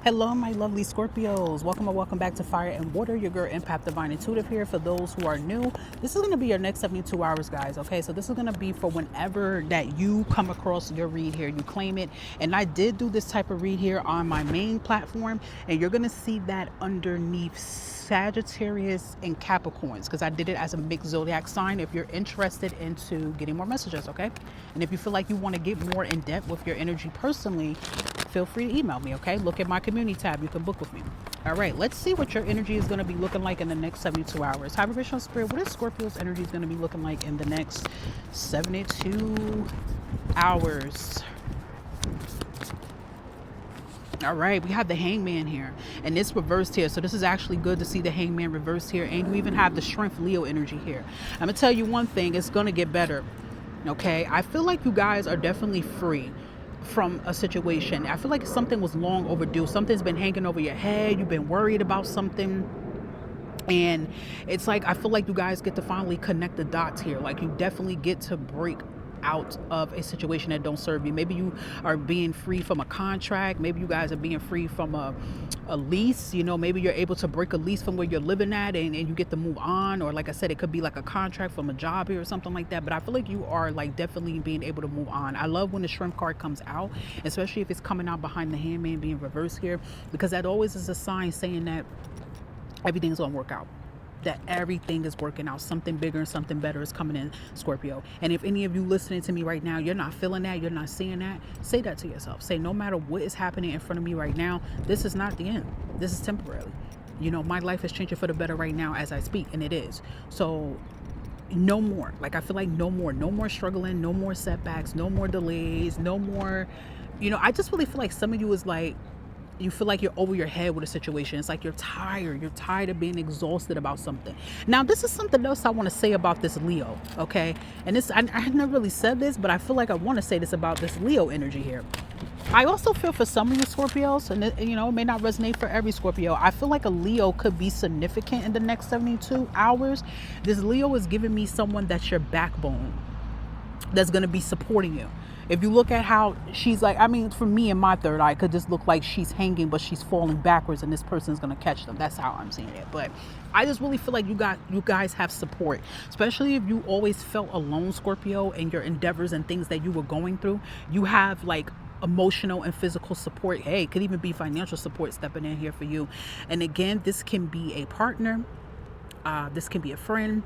Hello, my lovely Scorpios. Welcome or welcome back to Fire and Water. Your girl, Empath Divine Intuitive here. For those who are new, this is going to be your next 72 hours, guys. Okay, so this is going to be for whenever that you come across your read here, you claim it. And I did do this type of read here on my main platform, and you're going to see that underneath Sagittarius and Capricorns, because I did it as a mixed zodiac sign. If you're interested into getting more messages, okay, and if you feel like you want to get more in depth with your energy personally, feel free to email me. Okay, look at my community tab, you can book with me. All right, let's see what your energy is going to be looking like in the next 72 hours. High vibrational spirit, what is Scorpio's energy is going to be looking like in the next 72 hours? All right, we have the Hangman here, and it's reversed here. So this is actually good to see the Hangman reversed here, and you even have the Strength Leo energy here. I'm gonna tell you one thing, it's gonna get better. Okay, I feel like you guys are definitely free from a situation. I feel like something was long overdue. Something's been hanging over your head. You've been worried about something. And it's like, I feel like you guys get to finally connect the dots here. Like, you definitely get to break out of a situation that don't serve you. Maybe you are being free from a contract. Maybe you guys are being free from a lease. You know, maybe you're able to break a lease from where you're living at, and you get to move on. Or like I said, it could be like a contract from a job here or something like that. But I feel like you are like definitely being able to move on. I love when the Shrimp card comes out, especially if it's coming out behind the Handman being reversed here, because that always is a sign saying that everything's gonna work out, that everything is working out. Something bigger and something better is coming in, Scorpio. And if any of you listening to me right now, you're not feeling that, you're not seeing that, say that to yourself. Say, no matter what is happening in front of me right now, this is not the end. This is temporary. You know, my life is changing for the better right now as I speak, and it is. So no more. Like, I feel like no more struggling, no more setbacks, no more delays, no more, you know, I just really feel like some of you is like, you feel like you're over your head with a situation. It's like you're tired of being exhausted about something. Now, this is something else I want to say about this Leo, okay? And this, I never really said this, but I feel like I want to say this about this Leo energy here. I also feel for some of you Scorpios, and it, you know, it may not resonate for every Scorpio. I feel like a Leo could be significant in the next 72 hours. This Leo is giving me someone that's your backbone, that's going to be supporting you. If you look at how she's like, I mean, for me in my third eye, it could just look like she's hanging, but she's falling backwards, and this person's going to catch them. That's how I'm seeing it. But I just really feel like you guys have support, especially if you always felt alone, Scorpio, in your endeavors and things that you were going through. You have like emotional and physical support. Hey, it could even be financial support stepping in here for you. And again, this can be a partner. This can be a friend.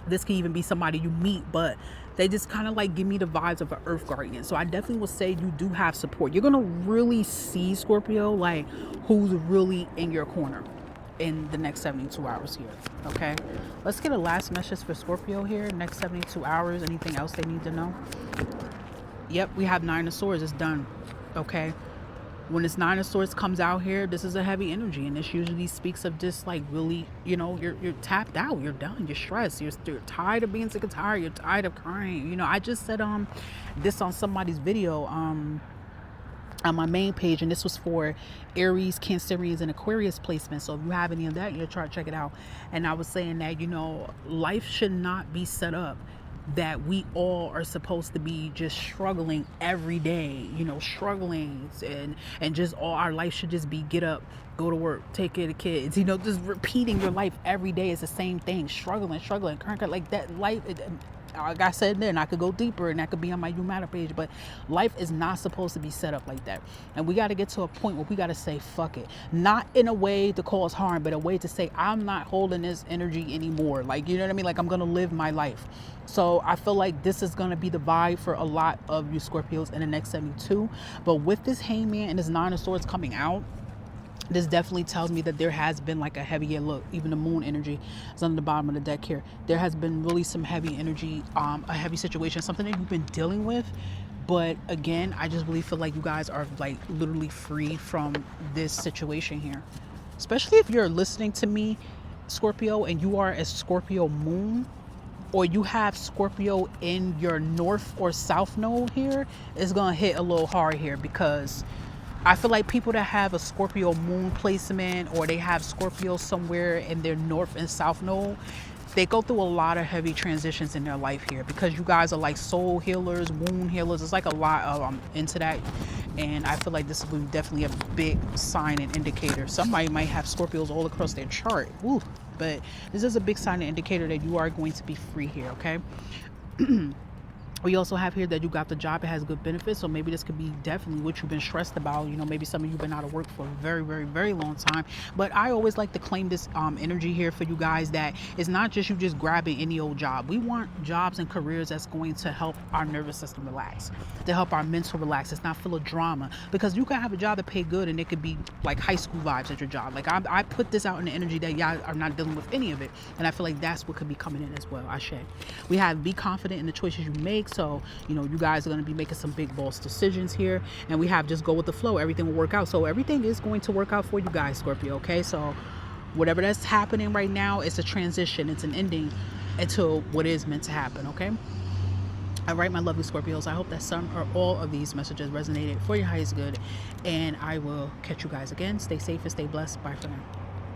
This can even be somebody you meet, but they just kind of like give me the vibes of an earth guardian. So I definitely would say you do have support. You're going to really see, Scorpio, like who's really in your corner in the next 72 hours here. Okay, let's get a last message for Scorpio here. Next 72 hours. Anything else they need to know? Yep, we have Nine of Swords. It's done. Okay. When this Nine of Swords comes out here, this is a heavy energy, and this usually speaks of just like really, you know, you're tapped out, you're done, you're stressed, you're tired of being sick and tired, you're tired of crying. You know, I just said this on somebody's video on my main page, and this was for Aries, Cancerians, and Aquarius placement. So if you have any of that in your chart, check it out. And I was saying that, you know, life should not be set up that we all are supposed to be just struggling every day, you know, struggling and just all our life should just be get up, go to work, take care of the kids, you know, just repeating your life every day is the same thing, struggling, like that life. Like I said then, I could go deeper, and that could be on my You Matter page, but life is not supposed to be set up like that. And we got to get to a point where we got to say, fuck it. Not in a way to cause harm, but a way to say, I'm not holding this energy anymore. Like, you know what I mean? Like, I'm going to live my life. So I feel like this is going to be the vibe for a lot of you Scorpios in the next 72. But with this Hangman and this Nine of Swords coming out, this definitely tells me that there has been like a heavy look. Even the moon energy is on the bottom of the deck here. There has been really some heavy energy, a heavy situation, something that you've been dealing with. But again, I just really feel like you guys are like literally free from this situation here. Especially if you're listening to me, Scorpio, and you are a Scorpio moon, or you have Scorpio in your north or south node here, it's going to hit a little hard here, because I feel like people that have a Scorpio moon placement, or they have Scorpio somewhere in their north and south node, They go through a lot of heavy transitions in their life here because you guys are like soul healers, wound healers. It's like a lot of into that. And I feel like this is definitely a big sign and indicator. Somebody might have Scorpios all across their chart. Woo. But this is a big sign and indicator that you are going to be free here, okay? We also have here that you got the job. It has good benefits. So maybe this could be definitely what you've been stressed about. You know, maybe some of you have been out of work for a very, very, very long time. But I always like to claim this energy here for you guys that it's not just you just grabbing any old job. We want jobs and careers that's going to help our nervous system relax, to help our mental relax. It's not full of drama, because you can have a job that pay good and it could be like high school vibes at your job. Like I put this out in the energy that y'all are not dealing with any of it. And I feel like that's what could be coming in as well. We have be confident in the choices you make. So, you know, you guys are going to be making some big boss decisions here. And we have just go with the flow. Everything will work out. So everything is going to work out for you guys, Scorpio. Okay. So whatever that's happening right now, it's a transition. It's an ending into what is meant to happen. Okay. All right, my lovely Scorpios. I hope that some or all of these messages resonated for your highest good. And I will catch you guys again. Stay safe and stay blessed. Bye for now.